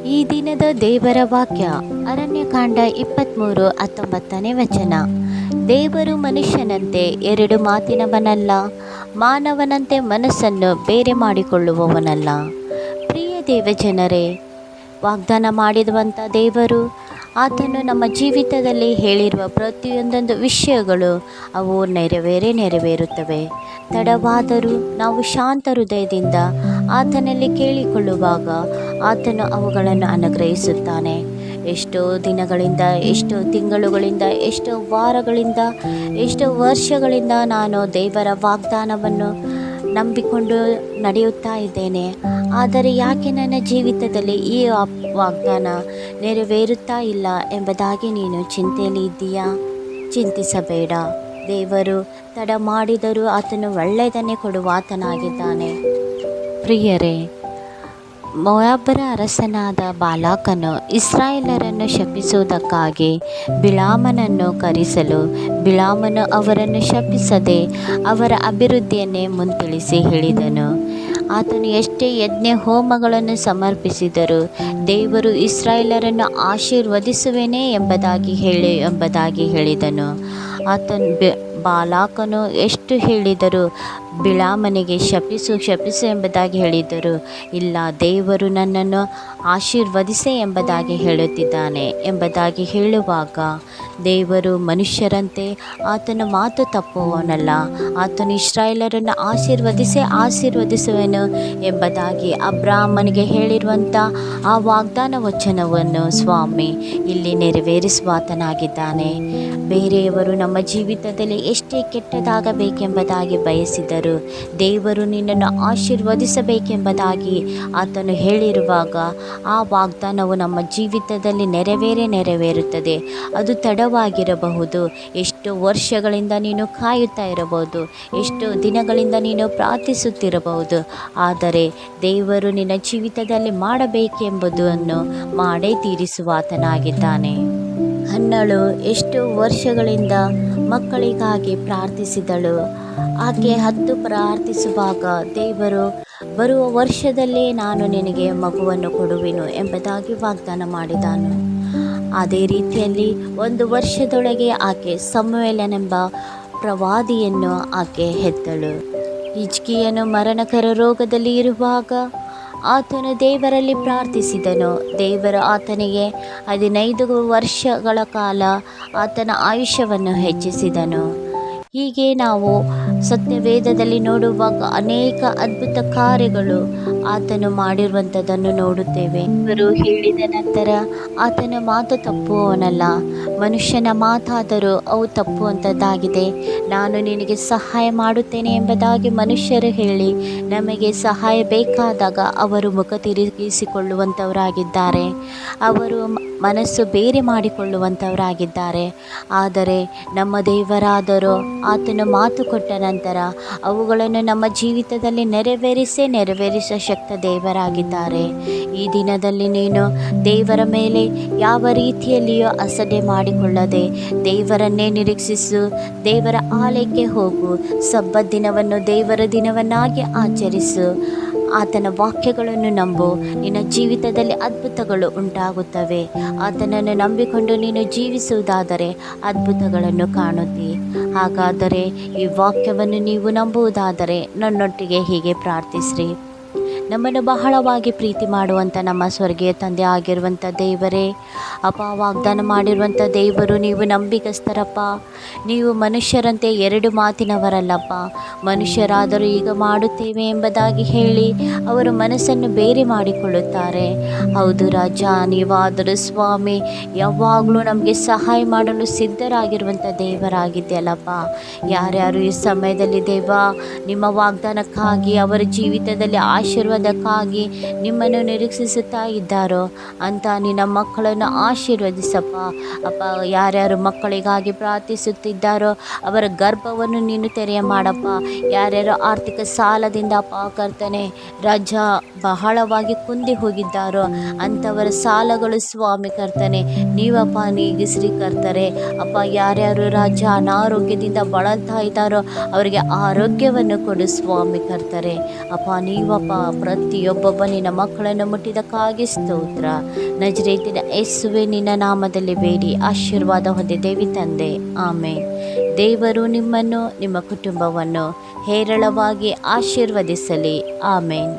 ಈ ದಿನದ ದೇವರ ವಾಕ್ಯ ಅರಣ್ಯಕಾಂಡ 23:19 ವಚನ. ದೇವರು ಮನುಷ್ಯನಂತೆ ಎರಡು ಮಾತಿನವನಲ್ಲ, ಮಾನವನಂತೆ ಮನಸ್ಸನ್ನು ಬೇರೆ ಮಾಡಿಕೊಳ್ಳುವವನಲ್ಲ. ಪ್ರಿಯ ದೇವಜನರೇ, ವಾಗ್ದಾನ ಮಾಡಿರುವಂಥ ದೇವರು ಆತನು ನಮ್ಮ ಜೀವಿತದಲ್ಲಿ ಹೇಳಿರುವ ಪ್ರತಿಯೊಂದೊಂದು ವಿಷಯಗಳು ಅವು ನೆರವೇರುತ್ತವೆ. ತಡವಾದರೂ ನಾವು ಶಾಂತ ಹೃದಯದಿಂದ ಆತನಲ್ಲಿ ಕೇಳಿಕೊಳ್ಳುವಾಗ ಆತನು ಅವುಗಳನ್ನು ಅನುಗ್ರಹಿಸುತ್ತಾನೆ. ಎಷ್ಟೋ ದಿನಗಳಿಂದ, ಎಷ್ಟೋ ತಿಂಗಳುಗಳಿಂದ, ಎಷ್ಟೋ ವಾರಗಳಿಂದ, ಎಷ್ಟೋ ವರ್ಷಗಳಿಂದ ನಾನು ದೇವರ ವಾಗ್ದಾನವನ್ನು ನಂಬಿಕೊಂಡು ನಡೆಯುತ್ತಾ ಇದ್ದೇನೆ. ಆದರೆ ಯಾಕೆ ನನ್ನ ಜೀವಿತದಲ್ಲಿ ಈ ವಾಗ್ದಾನ ನೆರವೇರುತ್ತಾ ಇಲ್ಲ ಎಂಬುದಾಗಿ ನೀನು ಚಿಂತೆಯಲ್ಲಿ ಇದ್ದೀಯಾ? ಚಿಂತಿಸಬೇಡ. ದೇವರು ತಡ ಮಾಡಿದರೂ ಆತನು ಒಳ್ಳೆಯದನ್ನೇ ಕೊಡುವ ಆತನಾಗಿದ್ದಾನೆ. ಪ್ರಿಯರೇ, ಮೋಯಾಬರ ಅರಸನಾದ ಬಾಲಾಕನು ಇಸ್ರಾಯೇಲರನ್ನು ಶಪಿಸುವುದಕ್ಕಾಗಿ ಬಿಳಾಮನನ್ನು ಕರೆಸಲು, ಬಿಳಾಮನು ಅವರನ್ನು ಶಪಿಸದೆ ಅವರ ಅಭಿವೃದ್ಧಿಯನ್ನೇ ಮುಂತಿಳಿಸಿ ಹೇಳಿದನು. ಆತನು ಎಷ್ಟೇ ಯಜ್ಞ ಹೋಮಗಳನ್ನು ಸಮರ್ಪಿಸಿದರೂ ದೇವರು ಇಸ್ರಾಯೇಲರನ್ನು ಆಶೀರ್ವದಿಸುವೆನೇ ಎಂಬುದಾಗಿ ಹೇಳಿದನು. ಬಾಲಾಕನು ಎಷ್ಟು ಹೇಳಿದರೂ ಬಿಳಾಮನಿಗೆ ಶಪಿಸು ಎಂಬುದಾಗಿ ಹೇಳಿದರು. ಇಲ್ಲ, ದೇವರು ನನ್ನನ್ನು ಆಶೀರ್ವದಿಸೆ ಎಂಬುದಾಗಿ ಹೇಳುತ್ತಿದ್ದಾನೆ ಎಂಬುದಾಗಿ ಹೇಳುವಾಗ, ದೇವರು ಮನುಷ್ಯರಂತೆ ಆತನ ಮಾತು ತಪ್ಪುವವನಲ್ಲ. ಆತನು ಇಸ್ರಾಯೇಲರನ್ನು ಆಶೀರ್ವದಿಸುವೆನು ಎಂಬುದಾಗಿ ಅಬ್ರಾಹ್ಮನಿಗೆ ಹೇಳಿರುವಂಥ ಆ ವಾಗ್ದಾನ ವಚನವನ್ನು ಸ್ವಾಮಿ ಇಲ್ಲಿ ನೆರವೇರಿಸುವ ಆತನಾಗಿದ್ದಾನೆ. ಬೇರೆಯವರು ನಮ್ಮ ಜೀವಿತದಲ್ಲಿ ಎಷ್ಟೇ ಕೆಟ್ಟದಾಗಬೇಕೆಂಬುದಾಗಿ ಬಯಸಿದರು, ದೇವರು ನಿನ್ನನ್ನು ಆಶೀರ್ವದಿಸಬೇಕೆಂಬುದಾಗಿ ಆತನು ಹೇಳಿರುವಾಗ ಆ ವಾಗ್ದಾನವು ನಮ್ಮ ಜೀವಿತದಲ್ಲಿ ನೆರವೇರುತ್ತದೆ. ಅದು ತಡವಾಗಿರಬಹುದು, ಎಷ್ಟೋ ವರ್ಷಗಳಿಂದ ನೀನು ಕಾಯುತ್ತಾ ಇರಬಹುದು, ಎಷ್ಟೋ ದಿನಗಳಿಂದ ನೀನು ಪ್ರಾರ್ಥಿಸುತ್ತಿರಬಹುದು. ಆದರೆ ದೇವರು ನಿನ್ನ ಜೀವಿತದಲ್ಲಿ ಮಾಡಬೇಕೆಂಬುದನ್ನು ಮಾಡೇ ತೀರಿಸುವ ಆತನಾಗಿದ್ದಾನೆ. ಹನ್ನಳು ಎಷ್ಟೋ ವರ್ಷಗಳಿಂದ ಮಕ್ಕಳಿಗಾಗಿ ಪ್ರಾರ್ಥಿಸಿದಳು. ಆಕೆ 10 ಪ್ರಾರ್ಥಿಸುವಾಗ ದೇವರು ಬರುವ ವರ್ಷದಲ್ಲೇ ನಾನು ನಿನಗೆ ಮಗುವನ್ನು ಕೊಡುವೆನು ಎಂಬುದಾಗಿ ವಾಗ್ದಾನ ಮಾಡಿದನು. ಅದೇ ರೀತಿಯಲ್ಲಿ 1 ವರ್ಷದೊಳಗೆ ಆಕೆ ಸಮುವೇಲನೆಂಬ ಪ್ರವಾದಿಯನ್ನು ಆಕೆ ಹೆತ್ತಳು. ಹಿಜ್ಕೀಯನು ಮರಣಕರ ರೋಗದಲ್ಲಿ ಇರುವಾಗ ಆತನು ದೇವರಲ್ಲಿ ಪ್ರಾರ್ಥಿಸಿದನು. ದೇವರು ಆತನಿಗೆ 15 ವರ್ಷಗಳ ಕಾಲ ಆತನ ಆಯುಷ್ಯವನ್ನು ಹೆಚ್ಚಿಸಿದನು. ಹೀಗೆ ನಾವು ಸತ್ಯವೇದದಲ್ಲಿ ನೋಡುವಾಗ ಅನೇಕ ಅದ್ಭುತ ಕಾರ್ಯಗಳು ಆತನು ಮಾಡಿರುವಂಥದ್ದನ್ನು ನೋಡುತ್ತೇವೆ. ಇವರು ಹೇಳಿದ ನಂತರ ಆತನ ಮಾತು ತಪ್ಪುವವನಲ್ಲ. ಮನುಷ್ಯನ ಮಾತಾದರೂ ಅವು ತಪ್ಪುವಂಥದ್ದಾಗಿದೆ. ನಾನು ನಿನಗೆ ಸಹಾಯ ಮಾಡುತ್ತೇನೆ ಎಂಬುದಾಗಿ ಮನುಷ್ಯರು ಹೇಳಿ ನಮಗೆ ಸಹಾಯ ಬೇಕಾದಾಗ ಅವರು ಮುಖ ತಿರುಗಿಸಿಕೊಳ್ಳುವಂಥವರಾಗಿದ್ದಾರೆ. ಅವರು ಮನಸ್ಸು ಬೇರೆ ಮಾಡಿಕೊಳ್ಳುವಂಥವರಾಗಿದ್ದಾರೆ. ಆದರೆ ನಮ್ಮ ದೇವರಾದರೂ ಆತನು ಮಾತು ಕೊಟ್ಟ ನಂತರ ಅವುಗಳನ್ನು ನಮ್ಮ ಜೀವಿತದಲ್ಲಿ ನೆರವೇರಿಸ ಶಕ್ತ ದೇವರಾಗಿದ್ದಾರೆ. ಈ ದಿನದಲ್ಲಿ ನೀನು ದೇವರ ಮೇಲೆ ಯಾವ ರೀತಿಯಲ್ಲಿಯೂ ಅಸಡ್ಡೆ ಮಾಡಿಕೊಳ್ಳದೆ ದೇವರನ್ನೇ ನಿರೀಕ್ಷಿಸು. ದೇವರ ಆಲಯಕ್ಕೆ ಹೋಗು. ಸಬ್ಬತ್ ದಿನವನ್ನು ದೇವರ ದಿನವನ್ನಾಗಿ ಆಚರಿಸು. ಆತನ ವಾಕ್ಯಗಳನ್ನು ನಂಬು. ನಿನ್ನ ಜೀವಿತದಲ್ಲಿ ಅದ್ಭುತಗಳು ಉಂಟಾಗುತ್ತವೆ. ಆತನನ್ನು ನಂಬಿಕೊಂಡು ನೀನು ಜೀವಿಸುವುದಾದರೆ ಅದ್ಭುತಗಳನ್ನು ಕಾಣುತ್ತಿ. ಹಾಗಾದರೆ ಈ ವಾಕ್ಯವನ್ನು ನೀವು ನಂಬುವುದಾದರೆ ನನ್ನೊಟ್ಟಿಗೆ ಹೀಗೆ ಪ್ರಾರ್ಥಿಸ್ರಿ. ನಮ್ಮನ್ನು ಬಹಳವಾಗಿ ಪ್ರೀತಿ ಮಾಡುವಂಥ ನಮ್ಮ ಸ್ವರ್ಗೀಯ ತಂದೆ ಆಗಿರುವಂಥ ದೇವರೇ, ಅಪ್ಪ, ವಾಗ್ದಾನ ಮಾಡಿರುವಂಥ ದೇವರು ನೀವು ನಂಬಿಗಸ್ತರಪ್ಪ. ನೀವು ಮನುಷ್ಯರಂತೆ 2 ಮಾತಿನವರಲ್ಲಪ್ಪ. ಮನುಷ್ಯರಾದರೂ ಈಗ ಮಾಡುತ್ತೇವೆ ಎಂಬುದಾಗಿ ಹೇಳಿ ಅವರು ಮನಸ್ಸನ್ನು ಬೇರೆ ಮಾಡಿಕೊಳ್ಳುತ್ತಾರೆ. ಹೌದು ರಾಜ, ನೀವಾದರೂ ಸ್ವಾಮಿ ಯಾವಾಗಲೂ ನಮಗೆ ಸಹಾಯ ಮಾಡಲು ಸಿದ್ಧರಾಗಿರುವಂಥ ದೇವರಾಗಿದೆಯಲ್ಲಪ್ಪ. ಯಾರ್ಯಾರು ಈ ಸಮಯದಲ್ಲಿ ದೇವ ನಿಮ್ಮ ವಾಗ್ದಾನಕ್ಕಾಗಿ, ಅವರ ಜೀವಿತದಲ್ಲಿ ಆಶೀರ್ವಾದಕ್ಕಾಗಿ ನಿಮ್ಮನ್ನು ನಿರೀಕ್ಷಿಸುತ್ತಾ ಇದ್ದಾರೋ ಅಂತ ನಿನ್ನ ಮಕ್ಕಳನ್ನು ಆಶೀರ್ವದಿಸಪ್ಪ. ಅಪ್ಪ, ಯಾರ್ಯಾರು ಮಕ್ಕಳಿಗಾಗಿ ಪ್ರಾರ್ಥಿಸುತ್ತಿದ್ದಾರೋ ಅವರ ಗರ್ಭವನ್ನು ನೀನು ತೆರೆಯ ಮಾಡಪ್ಪ. ಯಾರ್ಯಾರು ಆರ್ಥಿಕ ಸಾಲದಿಂದ ಕರ್ತನೆ ರಾಜ ಬಹಳವಾಗಿ ಕುಂದಿ ಹೋಗಿದ್ದಾರೋ ಅಂಥವರ ಸಾಲಗಳು ಸ್ವಾಮಿ ಕರ್ತನೆ ನೀವಪ್ಪ ನೀಗಿಸ್ರಿ ಕರ್ತರೆ. ಅಪ್ಪ, ಯಾರ್ಯಾರು ರಾಜ ಅನಾರೋಗ್ಯದಿಂದ ಬಳಲ್ತಾ ಇದ್ದಾರೋ ಅವರಿಗೆ ಆರೋಗ್ಯವನ್ನು ಕೊಡು ಸ್ವಾಮಿ ಕರ್ತರೆ. ಅಪ್ಪ, ನೀವಪ್ಪ ಪ್ರತಿಯೊಬ್ಬೊಬ್ಬ ನಿನ್ನ ಮಕ್ಕಳನ್ನು ಮುಟ್ಟಿದಕ್ಕಾಗಿ ಸ್ತೋತ್ರ. ನಜರೇತಿನ ಯೇಸುವೆ ನಿನ್ನ ನಾಮದಲ್ಲಿ ಬೇಡಿ ಆಶೀರ್ವಾದ ಹೊಂದಿದ್ದೇವೆ ತಂದೆ. ಆಮೇನ್. ದೇವರು ನಿಮ್ಮನ್ನು ನಿಮ್ಮ ಕುಟುಂಬವನ್ನು ಹೇರಳವಾಗಿ ಆಶೀರ್ವದಿಸಲಿ. ಆಮೇನ್.